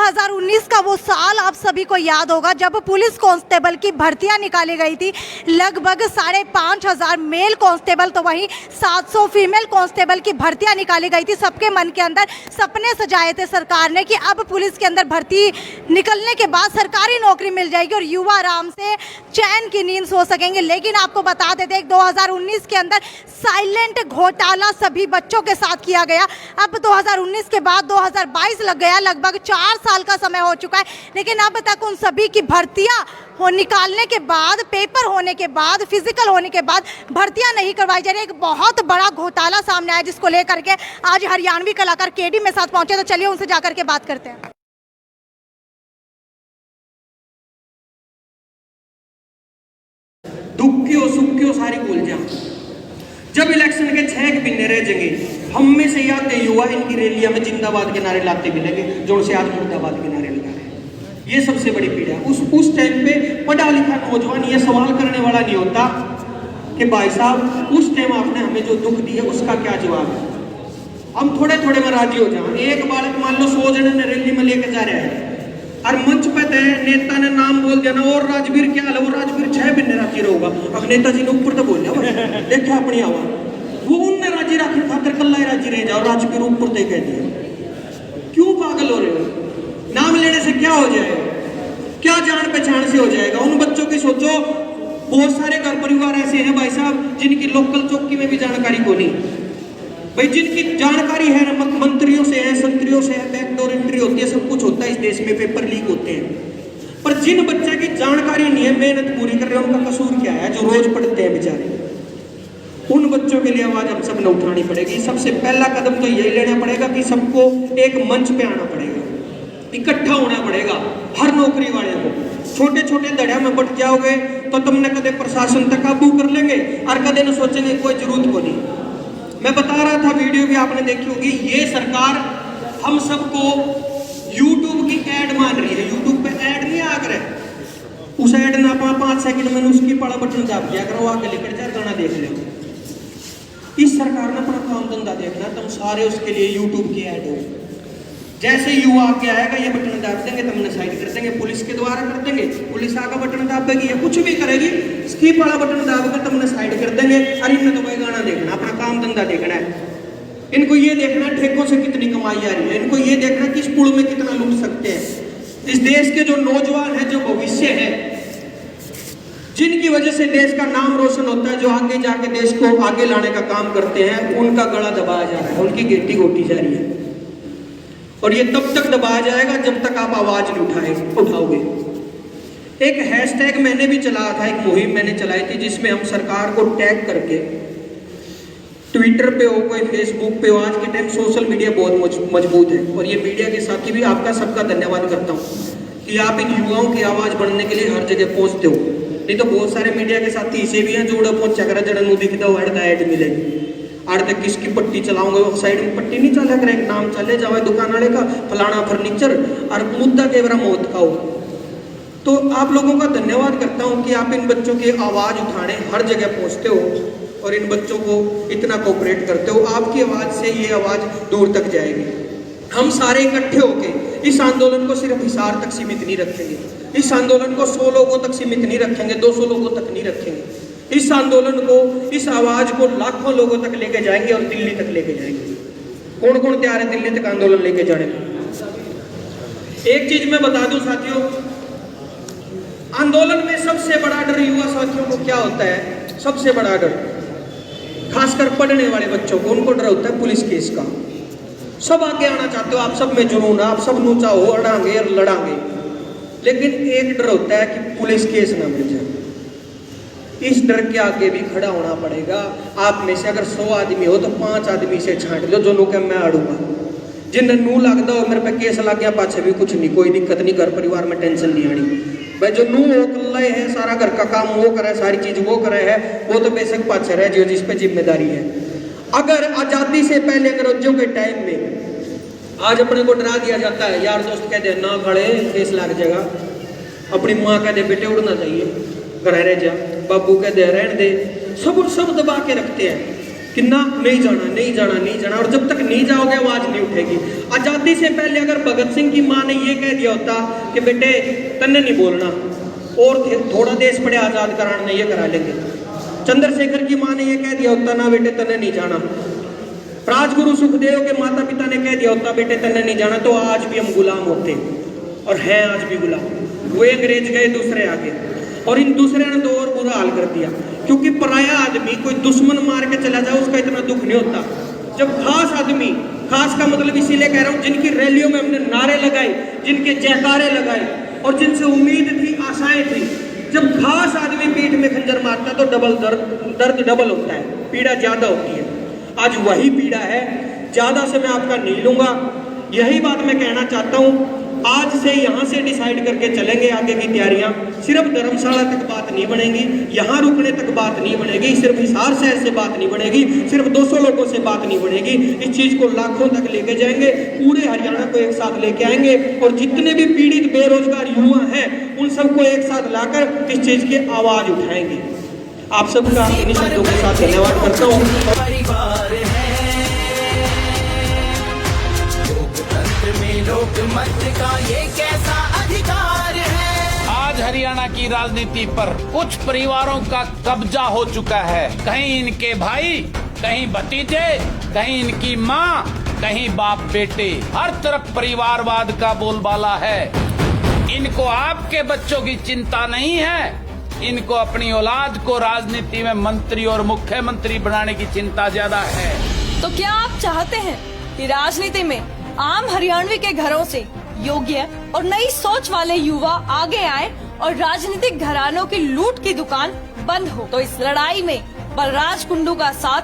2019 का वो साल आप सभी को याद होगा जब पुलिस कांस्टेबल की भर्तियां निकाली गई थी। लगभग 5,500 मेल कांस्टेबल तो वहीं 700 फीमेल कांस्टेबल की भर्तियां निकाली गई थी। सबके मन के अंदर सपने सजाए थे सरकार ने कि अब पुलिस के अंदर भर्ती निकलने के बाद सरकारी नौकरी मिल जाएगी और युवा आराम से चैन की नींद सो सकेंगे। लेकिन आपको बता देते हैं 2019 के अंदर साइलेंट घोटाला सभी बच्चों के साथ किया गया। अब 2019 के बाद 2022 लग गया, लगभग 4 साल का समय हो चुका है, लेकिन अब तक उन सभी की भर्तियां निकालने के बाद, पेपर होने के बाद, फिजिकल होने के बाद भर्तियां नहीं करवाई जा रही। एक बहुत बड़ा घोटाला सामने आया जिसको लेकर के आज हरियाणवी कलाकार केडी मेरे साथ पहुंचे, तो चलिए उनसे जाकर के बात करते हैं। दुखियो सुखियो सारी भूल जा। जब इलेक्शन के 6 महीने रह जाएंगे, हम में से आते युवा इनकी रैलियां में जिंदाबाद के नारे लाते मिलेंगे, जो उनसे आज मुर्दाबाद के नारे लगा रहे हैं। ये सबसे बड़ी पीड़ा। उस टाइम पे पढ़ा लिखा नौजवान ये सवाल करने वाला नहीं होता कि भाई साहब उस टाइम आपने हमें जो दुख दिया उसका क्या जवाब है। हम थोड़े थोड़े में राजी हो जाए। एक बालक मान लो 100 जने ने रैली में लेके जा रहे हैं और मंच पे तय नेता ने नाम बोल दिया ना, और राजवीर क्या हाल है, वो राजवीर 6 महीने राजी रहूगा। अब नेताजी ने ऊपर तो बोल दिया, देखा अपनी आवाज, वो उनने राजी रखने खातिर कल्ला ही राजी रह जाओ, राजवीर ऊपर तय कह दिया। क्यों पागल हो रहे हो? नाम लेने से क्या हो जाएगा? क्या जान पहचान से हो जाएगा? उन बच्चों की सोचो। बहुत सारे घर परिवार ऐसे हैं भाई साहब जिनकी लोकल चौकी में भी जानकारी को नहीं भाई, जिनकी जानकारी है मंत्रियों से है, संतरियों से है, बैकडोर एंट्री होती है, सब कुछ होता है इस देश में, पेपर लीक होते हैं। पर जिन बच्चे की जानकारी नहीं है, मेहनत पूरी कर रहे हैं, उनका कसूर क्या है? जो रोज पढ़ते हैं बेचारे, उन बच्चों के लिए आवाज हम सब ने उठानी पड़ेगी। सबसे पहला कदम तो यही लेना पड़ेगा कि सबको एक मंच पे आना पड़ेगा, इकट्ठा होना पड़ेगा। हर नौकरी वाले को छोटे छोटे दड़िया में बट जाओगे तो तुमने कदे प्रशासन तक काबू कर लेंगे और कदे न सोचेंगे कोई जरूरत को नहीं। मैं बता रहा था, वीडियो भी आपने देखी होगी, ये सरकार हम सबको YouTube की ऐड मान रही है। YouTube पे ऐड नहीं आ करे, उस ऐड ना 5 सेकंड में उसकी पड़ा बटन दाब दिया करो, आगे लेकर जा गाना देख लो। इस सरकार ने अपना काम धंधा देखना, तुम सारे उसके लिए YouTube की ऐड हो। जैसे युवा आगे आएगा ये बटन दाब देंगे, तुमने साइड कर देंगे, पुलिस के द्वारा कर देंगे, पुलिस आगे बटन दाबेगी या कुछ भी करेगी, स्किप वाला बटन दाबकर तुमने साइड कर देंगे। अरे इनमें तो भाई गाना देखना, अपना काम धंधा देखना है। इनको ये देखना ठेकों से कितनी कमाई आ रही है, इनको ये देखना किस पुल में कितना लूट सकते हैं। इस देश के जो नौजवान है, जो भविष्य है, जिनकी वजह से देश का नाम रोशन होता है, जो आगे जाके देश को आगे लाने का काम करते हैं, उनका गला दबाया जा रहा है, उनकी गिट्टी गोटी जा रही है। और ये तब तक दबाया जाएगा जब तक आप आवाज नहीं उठाओगे। एक हैशटैग मैंने भी चलाया था, एक मुहिम मैंने चलाई थी जिसमें हम सरकार को टैग करके, ट्विटर पे हो, कोई फेसबुक पे हो, आज के टाइम सोशल मीडिया बहुत मजबूत है और ये मीडिया के साथी भी आपका सबका धन्यवाद करता हूँ कि आप इन युवाओं की आवाज बढ़ने के लिए हर जगह पहुंचते हो। नहीं तो बहुत सारे मीडिया के साथी ऐसे भी हैं जो पहुंचा कर जड़न दिखता हो, ऐड मिलेगी आड़ तक किसकी पट्टी चलाऊंगे, वो साइड में पट्टी नहीं चला कर, एक नाम चले जावे दुकान वाले का, फलाना फर्नीचर, और मुद्दा के बरा मौत खाओ। तो आप लोगों का धन्यवाद करता हूं कि आप इन बच्चों की आवाज उठाने हर जगह पहुंचते हो और इन बच्चों को इतना कोऑपरेट करते हो। आपकी आवाज से ये आवाज दूर तक जाएगी। हम सारे इकट्ठे होकर इस आंदोलन को सिर्फ हिसार तक सीमित नहीं रखेंगे, इस आंदोलन को 100 लोगों तक सीमित नहीं रखेंगे, 200 लोगों तक नहीं रखेंगे। इस आंदोलन को, इस आवाज को लाखों लोगों तक लेके जाएंगे और दिल्ली तक लेके जाएंगे। कौन कौन तैयार है दिल्ली तक आंदोलन लेके जाने में? एक चीज मैं बता दूं साथियों, आंदोलन में सबसे बड़ा डर युवा साथियों को क्या होता है? सबसे बड़ा डर, खासकर पढ़ने वाले बच्चों को, उनको डर होता है पुलिस केस का। सब आगे आना चाहते हो, आप सब में जुनून, आप सब नू चाहो अड़ांगे और लड़ांगे, लेकिन एक डर होता है कि पुलिस केस ना मिल जाए। इस डर के आगे भी खड़ा होना पड़ेगा। आप में से अगर 100 आदमी हो तो 5 आदमी से छांट लो जो के मैं अड़ूंगा, जिन्हें नू लगता हो मेरे पे केस लग गया, पाछे भी कुछ नहीं, कोई दिक्कत नहीं, घर परिवार में टेंशन नहीं आनी भाई। जो नू हो कल्ला है, सारा घर का काम वो करे, सारी चीज वो करे है, वो तो बेशक पाछे रहे जो जिस पे जिम्मेदारी है। अगर आजादी से पहले अंग्रेजों के टाइम में आज अपने को डरा दिया जाता है, यार दोस्त कह दे ना खड़े केस लग जाएगा, अपनी माँ कह दे बेटे उड़ना चाहिए घर रह जा, बाबू कह दे रहने दे, सब दबा के रखते हैं। किन्ना नहीं जाना, नहीं जाना, नहीं जाना, और जब तक नहीं जाओगे आवाज नहीं उठेगी। आजादी से पहले अगर भगत सिंह की माँ ने ये कह दिया होता कि बेटे तन्ने नहीं बोलना और थोड़ा देश पड़े आजाद कराना, ये करा लेंगे। चंद्रशेखर की माँ ने ये कह दिया होता ना बेटे तन्ने नहीं जाना, राजगुरु सुखदेव के माता पिता ने कह दिया होता बेटे तन्ने नहीं जाना, तो आज भी हम गुलाम होते और हैं आज भी गुलाम। वो अंग्रेज गए, दूसरे आ गए, और इन दूसरे ने तो और बुरा हाल कर दिया। क्योंकि पराया आदमी कोई दुश्मन मार के चला जाए उसका इतना दुख नहीं होता। जब खास आदमी, खास का मतलब इसीलिए कह रहा हूँ, जिनकी रैलियों में हमने नारे लगाए, जिनके जयकारे लगाए और जिनसे उम्मीद थी, आशाएं थी, जब खास आदमी पीठ में खंजर मारता तो डबल दर्द डबल होता है, पीड़ा ज्यादा होती है। आज वही पीड़ा है, ज्यादा से मैं आपका नहीं लूंगा। यही बात मैं कहना चाहता हूँ, आज से यहाँ से डिसाइड करके चलेंगे आगे की तैयारियां। सिर्फ धर्मशाला तक बात नहीं बनेगी, यहाँ रुकने तक बात नहीं बनेगी, सिर्फ हिसार शहर से बात नहीं बनेगी, सिर्फ 200 लोगों से बात नहीं बनेगी। इस चीज को लाखों तक लेके जाएंगे, पूरे हरियाणा को एक साथ लेके आएंगे, और जितने भी पीड़ित बेरोजगार युवा हैं उन सबको एक साथ लाकर इस चीज की आवाज उठाएंगे। आप सबका इन शब्दों के साथ धन्यवाद करता हूँ। लोकमत का ये कैसा अधिकार है। आज हरियाणा की राजनीति पर कुछ परिवारों का कब्जा हो चुका है। कहीं इनके भाई, कहीं भतीजे, कहीं इनकी माँ, कहीं बाप बेटे, हर तरफ परिवारवाद का बोलबाला है। इनको आपके बच्चों की चिंता नहीं है, इनको अपनी औलाद को राजनीति में मंत्री और मुख्यमंत्री बनाने की चिंता ज्यादा है। तो क्या आप चाहते हैं कि राजनीति में आम हरियाणवी के घरों से योग्य और नई सोच वाले युवा आगे आए और राजनीतिक घरानों की लूट की दुकान बंद हो? तो इस लड़ाई में बलराज कुंडू का साथ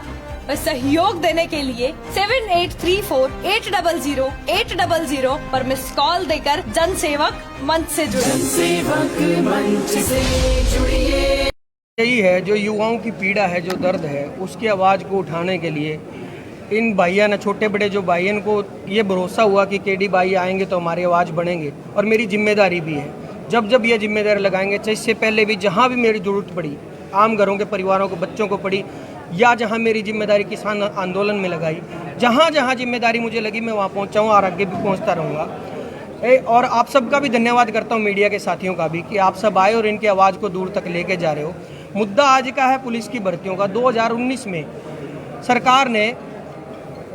व सहयोग देने के लिए 7834-800-800 पर मिस कॉल देकर जनसेवक मंच से जुड़िए। यही है जो युवाओं की पीड़ा है, जो दर्द है, उसकी आवाज को उठाने के लिए इन भाइयों ने, छोटे बड़े जो भाइयों को ये भरोसा हुआ कि केडी भाई आएंगे तो हमारी आवाज़ बढ़ेंगे, और मेरी जिम्मेदारी भी है। जब जब ये जिम्मेदारी लगाएंगे, चाहे इससे पहले भी जहाँ भी मेरी ज़रूरत पड़ी, आम घरों के परिवारों को, बच्चों को पड़ी, या जहाँ मेरी जिम्मेदारी किसान आंदोलन में लगाई, जहाँ जहाँ जिम्मेदारी मुझे लगी मैं वहाँ पहुँचा हूँ और आगे भी पहुँचता रहूँगा। और आप सबका भी धन्यवाद करता हूँ, मीडिया के साथियों का भी, कि आप सब आए और इनकी आवाज़ को दूर तक लेके जा रहे हो। मुद्दा आज का है पुलिस की भर्तियों का। 2019 में सरकार ने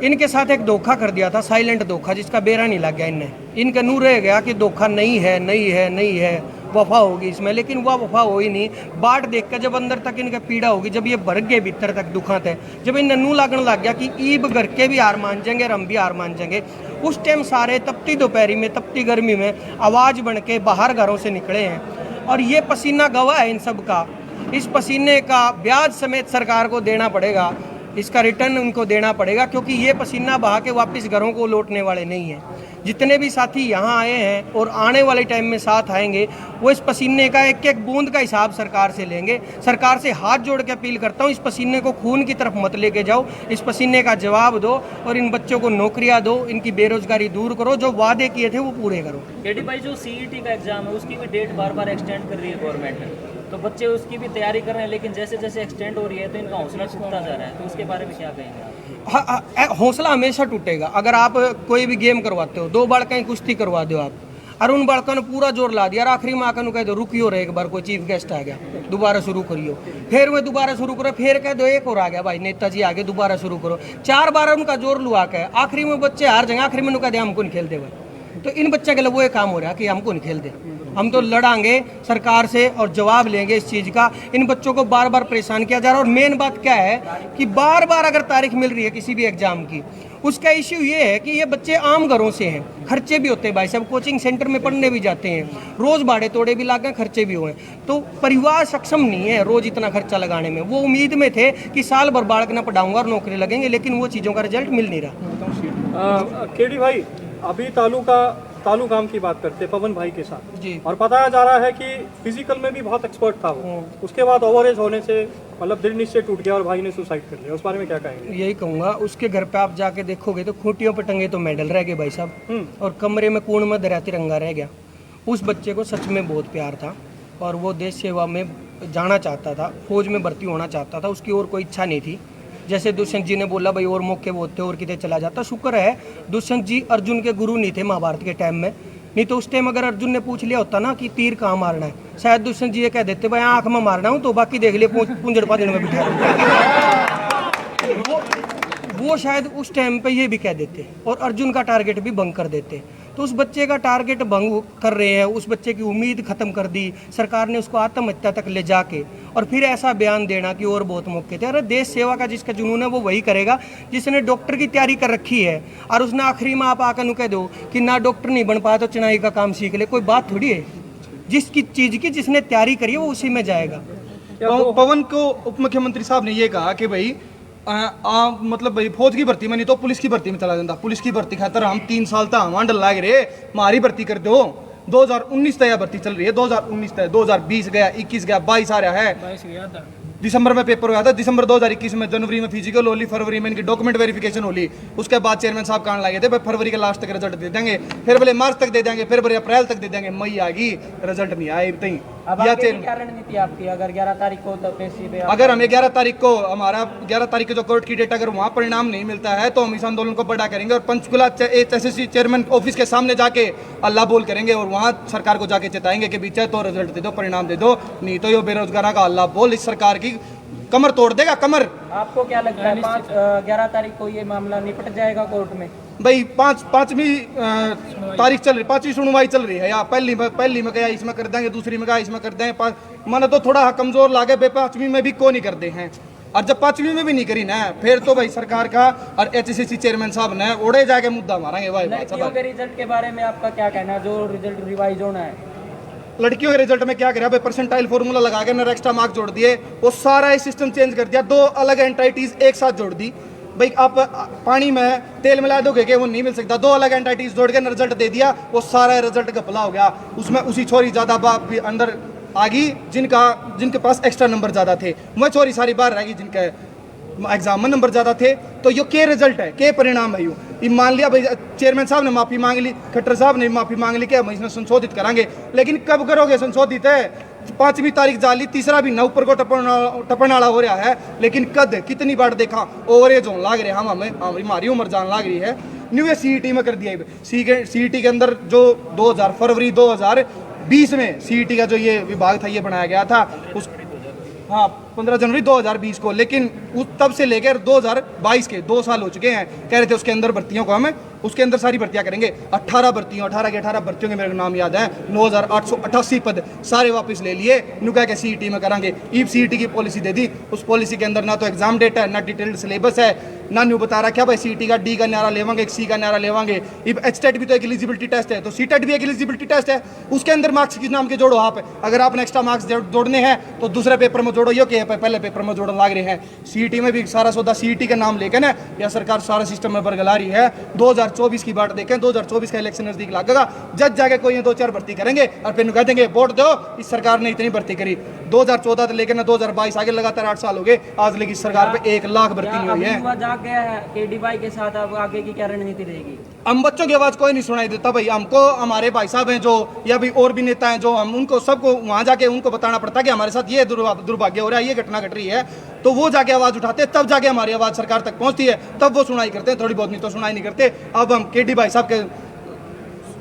इनके साथ एक धोखा कर दिया था, साइलेंट धोखा, जिसका बेरा नहीं लग गया। इनने, इनका नूर रह गया कि धोखा नहीं है, नहीं है, नहीं है, वफा होगी इसमें, लेकिन वह वफा हो ही नहीं। बाट देख कर जब अंदर तक इनका पीड़ा होगी, जब ये भर गए भीतर तक दुखाते हैं, जब इन नन्नू लागने लग गया कि ईब घर के भी हार मान जाएंगे और हम भी हार मान जाएंगे, उस टाइम सारे तपती दोपहरी में, तपती गर्मी में आवाज़ बन के बाहर घरों से निकले हैं। और ये पसीना गवाह है इन सब का। इस पसीने का ब्याज समेत सरकार को देना पड़ेगा, इसका रिटर्न उनको देना पड़ेगा, क्योंकि ये पसीना बहा के वापस घरों को लौटने वाले नहीं हैं। जितने भी साथी यहाँ आए हैं और आने वाले टाइम में साथ आएंगे, वो इस पसीने का एक एक बूंद का हिसाब सरकार से लेंगे। सरकार से हाथ जोड़ के अपील करता हूँ, इस पसीने को खून की तरफ मत लेके जाओ, इस पसीने का जवाब दो और इन बच्चों को नौकरियाँ दो, इनकी बेरोजगारी दूर करो, जो वादे किए थे वो पूरे करो। केडी भाई, जो सीईटी का एग्जाम है उसकी भी डेट बार बार एक्सटेंड कर रही है गवर्नमेंट, तो बच्चे उसकी भी तैयारी कर रहे हैं, लेकिन जैसे जैसे एक्सटेंड हो रही है तो इनका हौसला टूटता जा रहा है, तो उसके बारे में क्या कहेंगे आप? हौसला हमेशा टूटेगा। अगर आप कोई भी गेम करवाते हो, 2 बालक कुश्ती करवा दो आप, और उन बालकों ने पूरा जोर ला दिया, आखिरी में आकर कह दो रुकियो रे, एक बार कोई चीफ गेस्ट आ गया, दोबारा शुरू करियो, फिर वो दोबारा शुरू करो, फिर कह दो एक और आ गया भाई नेताजी आ गए, दोबारा शुरू करो, 4 बार उनका जोर लुआ के आखिरी में बच्चे हार जाएंगे, आखिरी में उनका दे हमको नहीं खेलते भाई। तो इन बच्चे के लिए वो एक काम हो रहा है कि हमको नहीं खेलते, हम तो लड़ांगे सरकार से और जवाब लेंगे इस चीज़ का। इन बच्चों को बार बार परेशान किया जा रहा है। और मेन बात क्या है कि बार बार अगर तारीख मिल रही है किसी भी एग्जाम की, उसका इश्यू ये है कि ये बच्चे आम घरों से हैं, खर्चे भी होते हैं भाई साहब, कोचिंग सेंटर में पढ़ने भी जाते हैं, रोज़ भाड़े तोड़े भी लागे, खर्चे भी हुए, तो परिवार सक्षम नहीं है रोज़ इतना खर्चा लगाने में। वो उम्मीद में थे कि साल भर बालक ना पढ़ाऊंगा और नौकरी लगेंगे, लेकिन वो चीज़ों का रिजल्ट मिल नहीं रहा। केडी भाई, अभी तालू काम की बात करते पवन भाई के साथ जी, और बताया जा रहा है कि फिजिकल में भी बहुत एक्सपर्ट था वो, उसके बाद ओवरएज होने से मतलब दृढ़ निश्चय टूट गया और भाई ने सुसाइड कर लिया, उस बारे में क्या कहेंगे? यही कहूँगा, उसके घर पे आप जाके देखोगे तो खूंटियों पर टंगे तो मेडल रह गए भाई साहब, और कमरे में कोण में दरिया तिरंगा रह गया। उस बच्चे को सच में बहुत प्यार था और वो देश सेवा में जाना चाहता था, फौज में भर्ती होना चाहता था, उसकी और कोई इच्छा नहीं थी। जैसे दुष्यंत जी ने बोला भाई और मौके वो होते और कितने चला जाता। शुक्र है दुष्यंत जी अर्जुन के गुरु नहीं थे महाभारत के टाइम में, नहीं तो उस टाइम अगर अर्जुन ने पूछ लिया होता ना कि तीर कहाँ मारना है, शायद दुष्यंत जी ये कह देते भाई आँख में मारना हूँ तो बाकी देख लिए पूंजड़ पाजड़ में बिठा वो शायद उस टाइम पे ये भी कह देते और अर्जुन का टारगेट भी भंग कर देते। तो उस बच्चे का टारगेट भंग कर रहे हैं, उस बच्चे की उम्मीद खत्म कर दी सरकार ने, उसको आत्महत्या तक ले जाके, और फिर ऐसा बयान देना कि और बहुत मौके थे। अरे देश सेवा का जिसका जुनून है वो वही करेगा जिसने डॉक्टर की तैयारी कर रखी है और उसने आखिरी में आप आकर कह दो कि ना डॉक्टर नहीं बन पाया तो चुनाई का काम सीख ले, कोई बात थोड़ी है। जिसकी चीज़ की जिसने तैयारी करी है वो उसी में जाएगा। पवन को उप मुख्यमंत्री साहब ने ये कहा कि भाई मतलब भाई फौज की भर्ती में नहीं तो पुलिस की भर्ती में चला जाता, पुलिस की भर्ती खातर हम 3 साल तक वहां डल लाग रहे, हमारी भर्ती कर दो। 2019 तक भर्ती चल रही है, 2019 तक, 2020 गया, 21 गया, 22 आ रहा है। दिसंबर में पेपर हुआ था, दिसंबर 2021 में, जनवरी में फिजिकल होली, फरवरी में इनकी डॉक्यूमेंट वेरिफिकेशन होली, उसके बाद चेयरमैन साहब कहने लगे थे भाई फरवरी के लास्ट तक रिजल्ट दे देंगे, फिर बोले मार्च तक दे देंगे, फिर बोले अप्रैल तक दे देंगे, मई आ गई रिजल्ट नहीं आए तई। अब आगे की क्या रणनीति आपकी? अगर 11 तारीख को तो पेशी पे अगर हमें 11 तारीख को हमारा 11 तारीख को जो कोर्ट की डेट अगर वहाँ परिणाम नहीं मिलता है तो हम इस आंदोलन को बड़ा करेंगे और पंचकुला एचएससी चेयरमैन ऑफिस के सामने जाके अल्लाह बोल करेंगे और वहाँ सरकार को जाके चेताएंगे कि बीच तो रिजल्ट दे दो, परिणाम दे दो, नहीं तो ये बेरोजगार का अल्लाह बोल इस सरकार की कमर तोड़ देगा, कमर। आपको क्या लगता है 11 तारीख को ये मामला निपट जाएगा कोर्ट में? भाई पांचवी तारीख चल रही, 5वीं सुनवाई चल रही है, या पहली में क्या इसमें कर देंगे, दूसरी में क्या इसमें कर देंगे, माना तो थोड़ा कमजोर लागे, 5वीं में भी को नहीं करते हैं, और जब 5वीं में भी नहीं करी ना फिर तो भाई सरकार का और एचएससी चेयरमैन साहब ने उड़े जाके मुद्दा मारेंगे। भाई लड़कियों के रिजल्ट के बारे में आपका क्या कहना है, जो रिजल्ट रिवाइज होना है? लड़कियों के रिजल्ट में क्या करा भाई, परसेंटाइल फॉर्मूला लगा के ना एक्स्ट्रा मार्क्स जोड़ दिए, वो सारा सिस्टम चेंज कर दिया, 2 अलग एंटाइटीज एक साथ जोड़ दी। भाई आप पानी में तेल मिला दोगे कि वो नहीं मिल सकता, 2 अलग एंटाइटीज जोड़ के रिजल्ट दे दिया, वो सारा रिजल्ट गपला हो गया। उसमें उसी छोरी ज़्यादा बाप भी अंदर आ गई जिनके पास एक्स्ट्रा नंबर ज़्यादा थे, वह छोरी सारी बाहर रहेगी जिनके एग्जाम में नंबर ज़्यादा थे। तो ये के रिजल्ट है, के परिणाम है। ये मान लिया भाई चेयरमैन साहब ने माफ़ी मांग ली, खट्टर साहब ने माफ़ी मांग ली कि हम इसमें संशोधित करांगे, लेकिन कब करोगे संशोधित? है 5वीं तारीख जाली, तीसरा भी न ऊपर को टपन वाला हो रहा है, लेकिन कद कितनी बार देखा ओवरेज होने लाग रहे हम, हमारी उम्र जान लाग रही है। न्यू सीईटी में कर दिया, सीईटी के अंदर जो फरवरी 2020 में सीईटी का जो ये विभाग था ये बनाया गया था, उस 15 जनवरी 2020 को, लेकिन तब से लेकर 2022 के 2 साल हो चुके हैं। कह रहे थे उसके अंदर भर्तियों को हमें उसके अंदर सारी भर्तियां करेंगे, 18 भर्तियों 18 के 18 भर्तियों के मेरे नाम याद है, 9888 पद सारे वापस ले लिए, नुका के सीईटी में करांगे। ईब सीईटी की पॉलिसी दे दी, उस पॉलिसी के अंदर ना तो एग्जाम डेट है, ना डिटेल्ड सिलेबस है, ना न्यू बता रहा क्या भाई सीईटी का डी का न्यारा लेवांगे, सी का न्यारा लेवांगे। इब एचटेट भी तो एक एलिजिबिलिटी टेस्ट है, तो सीटेट भी एक एलिजिबिलिटी टेस्ट है, उसके अंदर मार्क्स किस नाम के जोड़ो आप। अगर आपने एक्स्ट्रा मार्क्स जोड़ने हैं तो दूसरे पेपर में जोड़ो, ये पहले पेपर में जोड़ने लाग रहे हैं। सीईटी में भी सारा सौदा सीईटी का नाम लेकर ना या सरकार सारा सिस्टम में बरगला रही है। 2024 की बात देखें, 2024 का इलेक्शन नजदीक लागेगा, जज जाके कोई 2-4 भर्ती करेंगे और फिर कह देंगे वोट दो, इस सरकार ने इतनी भर्ती करी। 2014 से लेकर 2022 आगे लगातार 8 साल हो गए, आज लेकिन सरकार पे 1 लाख भर्ती नहीं हुई है। जाग गया है केडीवाई के साथ, अब आगे की क्या रणनीति रहेगी? हम बच्चों की आवाज कोई नहीं सुनाई देता भाई, हमको हमारे भाई साहब हैं जो या भी और भी नेता हैं जो हम उनको सबको वहां जाके उनको बताना पड़ता है कि हमारे साथ ये दुर्भाग्य हो रहा है, ये घटना घट रही है, तो वो जाके आवाज उठाते हैं, तब जाके हमारी आवाज सरकार तक पहुंचती है, तब वो सुनाई करते हैं, थोड़ी बहुत, नहीं तो सुनाई नहीं करते। अब हम केडी भाई साहब के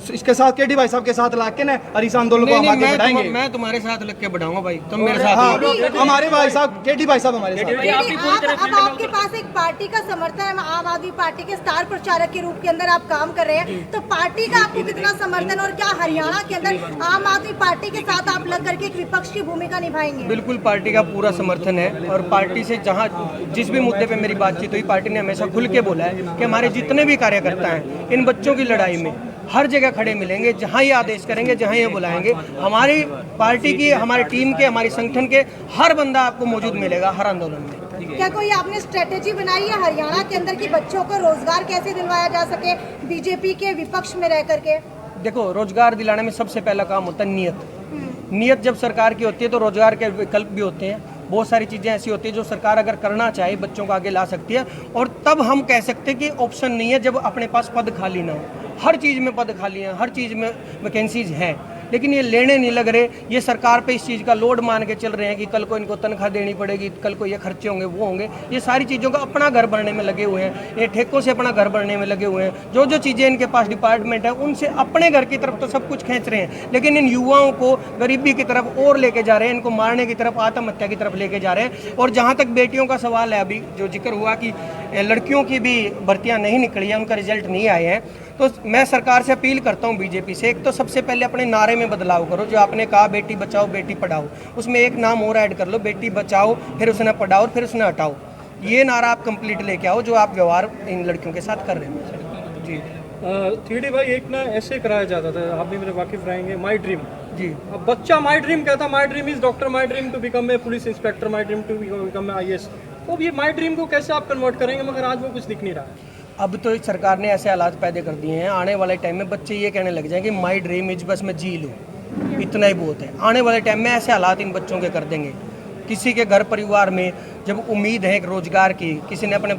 इसके साथ केडी भाई साहब के साथ लाग के ना और इस आंदोलन को हम आगे बढ़ाएंगे। मैं तुम्हारे साथ लग के बढ़ाऊंगा भाई, तुम मेरे साथ। हमारे भाई साहब केडी भाई साहब हमारे साथ। अब आपके पास एक पार्टी का समर्थन है, आम आदमी पार्टी के स्टार प्रचारक के रूप के अंदर आप काम कर रहे हैं, तो पार्टी का आपको कितना समर्थन, और क्या हरियाणा के अंदर आम आदमी पार्टी के साथ आप लग करके एक विपक्ष की भूमिका निभाएंगे? बिल्कुल, पार्टी का पूरा समर्थन है, और पार्टी से जहाँ जिस भी मुद्दे पे मेरी बातचीत हुई, पार्टी ने हमेशा खुल के बोला है कि हमारे जितने भी कार्यकर्ता हैं इन बच्चों की लड़ाई में हर जगह खड़े मिलेंगे, जहां ये आदेश करेंगे, जहां ये बुलाएंगे। हमारी पार्टी की, हमारी टीम के, हमारी संगठन के हर बंदा आपको मौजूद मिलेगा हर आंदोलन में। क्या कोई आपने स्ट्रेटेजी बनाई है हरियाणा के अंदर कि बच्चों को रोजगार कैसे दिलवाया जा सके बीजेपी के विपक्ष में रह करके? देखो, रोजगार दिलाने में सबसे पहला काम होता है नियत। नियत जब सरकार की होती है तो रोजगार के विकल्प भी होते हैं, बहुत सारी चीज़ें ऐसी होती है जो सरकार अगर करना चाहे बच्चों को आगे ला सकती है, और तब हम कह सकते हैं कि ऑप्शन नहीं है जब अपने पास पद खाली ना हो। हर चीज़ में पद खाली हैं, हर चीज़ में वैकेंसीज हैं, लेकिन ये लेने नहीं लग रहे। ये सरकार पे इस चीज़ का लोड मान के चल रहे हैं कि कल को इनको तनख्वाह देनी पड़ेगी, कल को ये खर्चे होंगे, वो होंगे। ये सारी चीज़ों का अपना घर बनने में लगे हुए हैं, ये ठेकों से अपना घर बनने में लगे हुए हैं। जो जो चीज़ें इनके पास डिपार्टमेंट है उनसे अपने घर की तरफ तो सब कुछ खींच रहे हैं, लेकिन इन युवाओं को गरीबी की तरफ और लेके जा रहे हैं, इनको मारने की तरफ, आत्महत्या की तरफ लेके जा रहे हैं। और जहाँ तक बेटियों का सवाल है, अभी जो जिक्र हुआ कि लड़कियों की भी भर्तियाँ नहीं निकली है, उनका रिजल्ट नहीं आए हैं, तो मैं सरकार से अपील करता हूँ बीजेपी से, एक तो सबसे पहले अपने नारे में बदलाव करो। जो आपने कहा बेटी बचाओ बेटी पढ़ाओ, उसमें एक नाम और ऐड कर लो, बेटी बचाओ फिर उसने पढ़ाओ फिर उसने हटाओ। ये नारा आप कंप्लीट लेके आओ जो आप व्यवहार इन लड़कियों के साथ कर रहे हैं। जी 3D भाई, एक ना ऐसे कराया जाता था, आप भी मेरे वाकिफ रहेंगे, माई ड्रीम। जी अब बच्चा माई ड्रीम कहता, my dream is doctor, my dream to become a police inspector, my dream to become a IAS। तो ये माई ड्रीम को कैसे आप कन्वर्ट करेंगे, मगर आज वो कुछ दिख नहीं रहा है। अब तो सरकार ने ऐसे हालात पैदा कर दिए हैं, आने वाले टाइम में बच्चे ये कहने लग जाएंगे माई ड्रीम इज बस मैं जी लूँ, इतना ही बहुत है। आने वाले टाइम में ऐसे हालात इन बच्चों के कर देंगे। किसी के घर परिवार में जब उम्मीद है एक रोजगार की, किसी ने अपने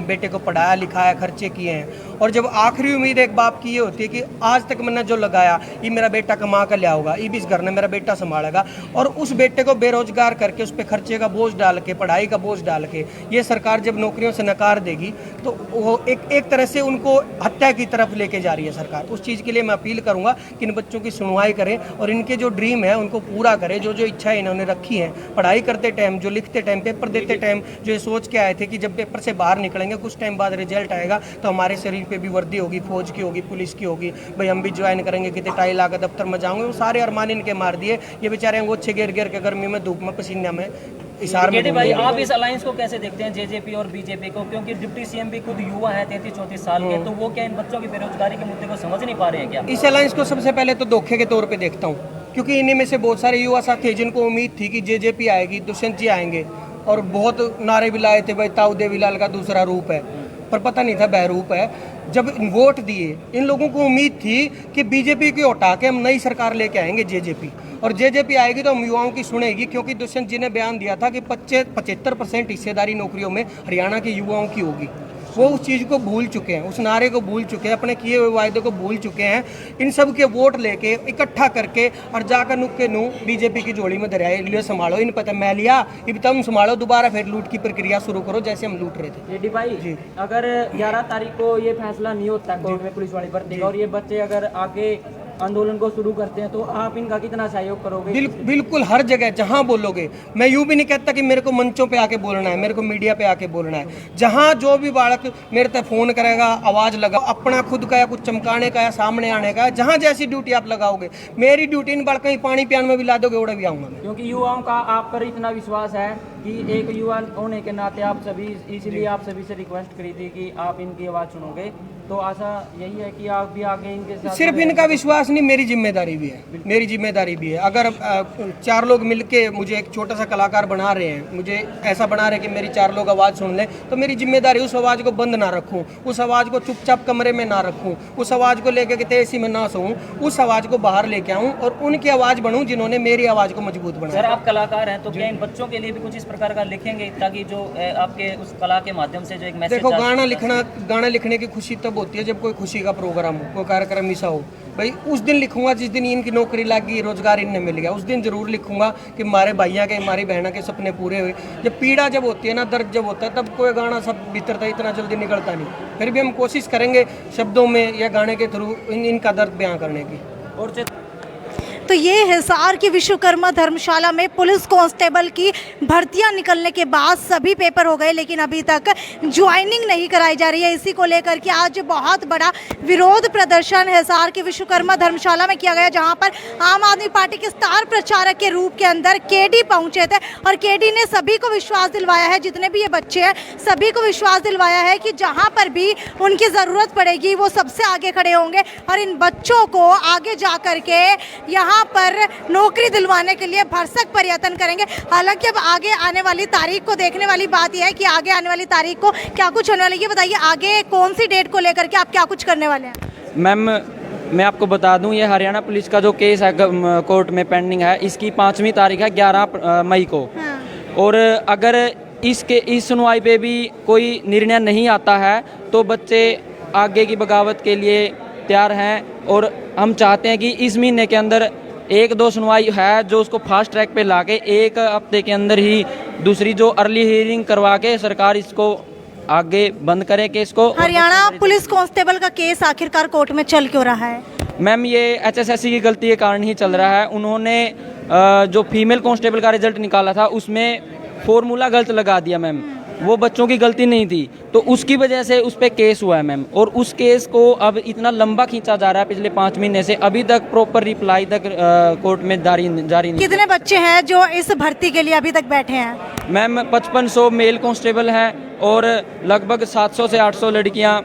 बेटे को पढ़ाया लिखाया, खर्चे किए हैं, और जब आखिरी उम्मीद एक बाप की ये होती है कि आज तक मैंने जो लगाया ये मेरा बेटा कमा कर ले आऊगा, ये भी इस घर में मेरा बेटा संभालेगा, और उस बेटे को बेरोजगार करके उस पर खर्चे का बोझ डाल के, पढ़ाई का बोझ डाल के ये सरकार जब नौकरियों से नकार देगी तो वो एक तरह से उनको हत्या की तरफ लेके जा रही है सरकार। उस चीज़ के लिए मैं अपील करूँगा कि इन बच्चों की सुनवाई करें और इनके जो ड्रीम है उनको पूरा करें। जो जो इच्छाएं इन्होंने रखी हैं, पढ़ाई करते टाइम, जो लिखते टाइम, पेपर देते टाइम जो ये सोच के आए थे कि जब पेपर से बाहर निकलेंगे कुछ टाइम बाद रिजल्ट आएगा तो हमारे शरीर पे भी वर्दी होगी, फौज की होगी, पुलिस की होगी, भाई हम भी ज्वाइन करेंगे, कितने टाई लाकर दफ्तर में जाऊंगे, वो सारे अरमान इनके मार दिए। ये बेचारे अंगोछे गिर गिर के गर्मी में, धूप में, पसीने में, इशार में। भाई आप इस अलायंस को कैसे देखते हैं, जेजेपी और बीजेपी को, क्योंकि डिप्टी सीएम भी खुद युवा है 33-34 साल के, तो वो क्या इन बच्चों की बेरोजगारी के मुद्दे को समझ नहीं पा रहे हैं क्या? इस अलायंस को सबसे पहले तो धोखे के तौर पे देखता हूँ, क्योंकि इन्हीं में से बहुत सारे युवा साथी हैं जिनको उम्मीद थी कि जेजेपी आएगी, दुष्यंत जी आएंगे, और बहुत नारे भी लाए थे भाई ताऊ देवीलाल का दूसरा रूप है, पर पता नहीं था बहरूप है। जब वोट दिए इन लोगों को उम्मीद थी कि बीजेपी को हटा के हम नई सरकार लेके आएंगे जेजेपी, और जेजेपी आएगी तो हम युवाओं की सुनेगी, क्योंकि दुष्यंत जी ने बयान दिया था कि 75% हिस्सेदारी नौकरियों में हरियाणा के युवाओं की होगी। वो उस चीज़ को भूल चुके हैं, उस नारे को भूल चुके हैं, अपने किए हुए वायदे को भूल चुके हैं। इन सब के वोट लेके इकट्ठा करके और जाकर नुक के नू बीजेपी की जोड़ी में दरियाए लियो संभालो, इन पता मैं लिया अब तुम संभालो, दोबारा फिर लूट की प्रक्रिया शुरू करो जैसे हम लूट रहे थे। जेडी भाई जी, अगर 11 तारीख को ये फैसला नहीं होता कोर्ट में पुलिस वाली भर्ती का, और ये बच्चे अगर आगे आंदोलन को शुरू करते हैं, तो आप इनका कितना सहयोग करोगे? बिल्कुल हर जगह जहां बोलोगे। मैं यूं भी नहीं कहता कि मेरे को मंचों पे आके बोलना है, मेरे को मीडिया पे आके बोलना है। जहां जो भी बालक मेरे तक फोन करेगा, आवाज लगा, अपना खुद का या कुछ चमकाने का या सामने आने का, जहां जैसी ड्यूटी आप लगाओगे, मेरी ड्यूटी इन बालकों ही पानी पियान में भी ला दोगे, उड़ा भी आऊंगा मैं। क्योंकि युवाओं का आप पर इतना विश्वास है कि एक युवा होने के नाते आप सभी, इसलिए आप सभी से रिक्वेस्ट करी थी कि आप इनकी आवाज़ सुनोगे, तो आशा यही है कि आप भी आगे इनके साथ। सिर्फ इनका विश्वास नहीं, मेरी जिम्मेदारी भी है, मेरी जिम्मेदारी भी है। अगर 4 लोग मिलके मुझे एक छोटा सा कलाकार बना रहे हैं, मुझे ऐसा बना रहे हैं कि मेरी 4 लोग आवाज़ सुन लें, तो मेरी जिम्मेदारी उस आवाज़ को बंद ना रखूं, उस आवाज़ को चुपचाप कमरे में ना रखूं, उस आवाज़ को लेकर के तेजी में ना सोऊं, उस आवाज़ को बाहर लेके आऊं और उनकी आवाज़ बनूं जिन्होंने मेरी आवाज़ को मजबूत बनाया। सर आप कलाकार हैं, तो क्या इन बच्चों के लिए भी कुछ इस प्रकार का लिखेंगे ताकि जो आपके उस कला के माध्यम से जो एक मैसेज? देखो, गाना लिखने की खुशी तब होती है जब कोई खुशी का प्रोग्राम हो, कोई कार्यक्रम ऐसा हो। भाई उस दिन लिखूंगा जिस दिन इनकी नौकरी लगी, रोजगार इन्हें मिल गया, उस दिन जरूर लिखूंगा कि हमारे भैया के, हमारी बहना के सपने पूरे हुए। जब पीड़ा जब होती है ना, दर्द जब होता है, तब कोई गाना सब भीतर था इतना जल्दी निकलता नहीं। फिर भी हम कोशिश करेंगे शब्दों में या गाने के थ्रू इनका दर्द बयां करने की। और तो ये हिसार की विश्वकर्मा धर्मशाला में पुलिस कांस्टेबल की भर्तियां निकलने के बाद सभी पेपर हो गए, लेकिन अभी तक ज्वाइनिंग नहीं कराई जा रही है। इसी को लेकर के आज बहुत बड़ा विरोध प्रदर्शन हिसार की विश्वकर्मा धर्मशाला में किया गया, जहां पर आम आदमी पार्टी के स्टार प्रचारक के रूप के अंदर केडी पहुंचे थे और केडी ने सभी को विश्वास दिलवाया है, जितने भी ये बच्चे हैं सभी को विश्वास दिलवाया है कि जहाँ पर भी उनकी ज़रूरत पड़ेगी वो सबसे आगे खड़े होंगे और इन बच्चों को आगे जा कर के यहाँ पर नौकरी दिलवाने के लिए भरसक प्रयत्न करेंगे। हालांकि अब आगे आने वाली तारीख को देखने वाली बात यह है कि आगे आने वाली तारीख को क्या कुछ होने वाला है। ये बताइए आगे कौन सी डेट को लेकर के आप क्या कुछ करने वाले हैं? मैम मैं आपको बता दूं, ये हरियाणा पुलिस का जो केस है कोर्ट में पेंडिंग है, इसकी 5वीं तारीख है 11 मई को। हाँ। और अगर इस सुनवाई पे भी कोई निर्णय नहीं आता है तो बच्चे आगे की बगावत के लिए तैयार हैं, और हम चाहते हैं कि इस महीने के अंदर एक दो सुनवाई है जो उसको फास्ट ट्रैक पे लाके 1 हफ्ते के अंदर ही दूसरी जो अर्ली हियरिंग करवा के सरकार इसको आगे बंद करे केस को। हरियाणा पुलिस कांस्टेबल का केस आखिरकार कोर्ट में चल क्यों रहा है? मैम ये HSSC की गलती के कारण ही चल रहा है। उन्होंने जो फीमेल कांस्टेबल का रिजल्ट निकाला था उसमें फॉर्मूला गलत लगा दिया मैम, वो बच्चों की गलती नहीं थी, तो उसकी वजह से उस पर केस हुआ है मैम। और उस केस को अब इतना लंबा खींचा जा रहा है पिछले 5 महीने से, अभी तक प्रॉपर रिप्लाई तक कोर्ट में जारी नहीं। कितने बच्चे हैं जो इस भर्ती के लिए अभी तक बैठे हैं? मैम 5500 मेल कांस्टेबल हैं और लगभग 700 से 800 लड़कियां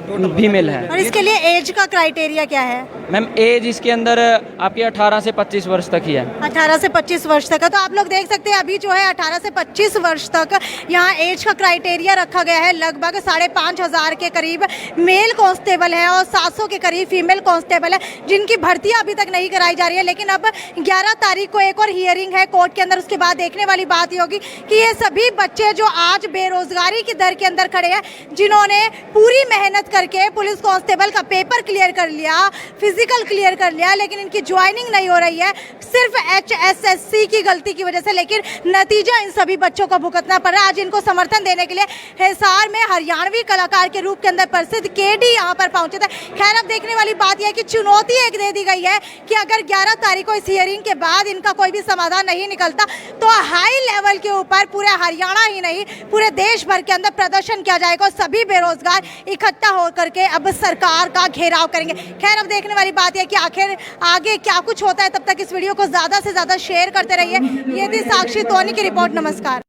फीमेल हैं। और इसके लिए एज का क्राइटेरिया क्या है? मैम एज इसके अंदर आपकी 18 से 25 वर्ष तक ही है। 18 से 25 वर्ष तक है, तो आप लोग देख सकते हैं अभी जो है 18 से 25 वर्ष तक यहाँ एज का क्राइटेरिया रखा गया है। लगभग 5,500 के करीब मेल कांस्टेबल हैं और 700 के करीब फीमेल कांस्टेबल है जिनकी भर्तियां अभी तक नहीं कराई जा रही है। लेकिन अब 11 तारीख को एक और हियरिंग है कोर्ट के अंदर, उसके बाद देखने वाली बात ये होगी कि ये सभी बच्चे जो आज बेरोजगारी की दर के अंदर खड़े हैं, जिन्होंने पूरी मेहनत करके पुलिस कांस्टेबल का पेपर क्लियर कर लिया, फिजिकल क्लियर कर लिया, लेकिन इनकी ज्वाइनिंग नहीं हो रही है सिर्फ HSSC की गलती की वजह से। लेकिन नतीजा इन सभी बच्चों को भुगतना पड़ रहा है। आज इनको समर्थन देने के लिए हिसार में हरियाणवी कलाकार के रूप के अंदर प्रसिद्ध KD यहाँ पर पहुंचे थे। खैर अब देखने वाली बात यह है कि चुनौती एक दे दी गई है कि अगर 11 तारीख को इस हियरिंग के बाद इनका कोई भी समाधान नहीं निकलता तो हाई लेवल के ऊपर पूरे हरियाणा ही नहीं पूरे देश भर के अंदर प्रदर्शन किया जाएगा। सभी बेरोजगार इकट्ठा होकर के अब सरकार का घेराव करेंगे। खैर अब देखने वाली बात है कि आखिर आगे क्या कुछ होता है। तब तक इस वीडियो को ज्यादा से ज्यादा शेयर करते रहिए। ये थी साक्षी टोनी की रिपोर्ट। नमस्कार।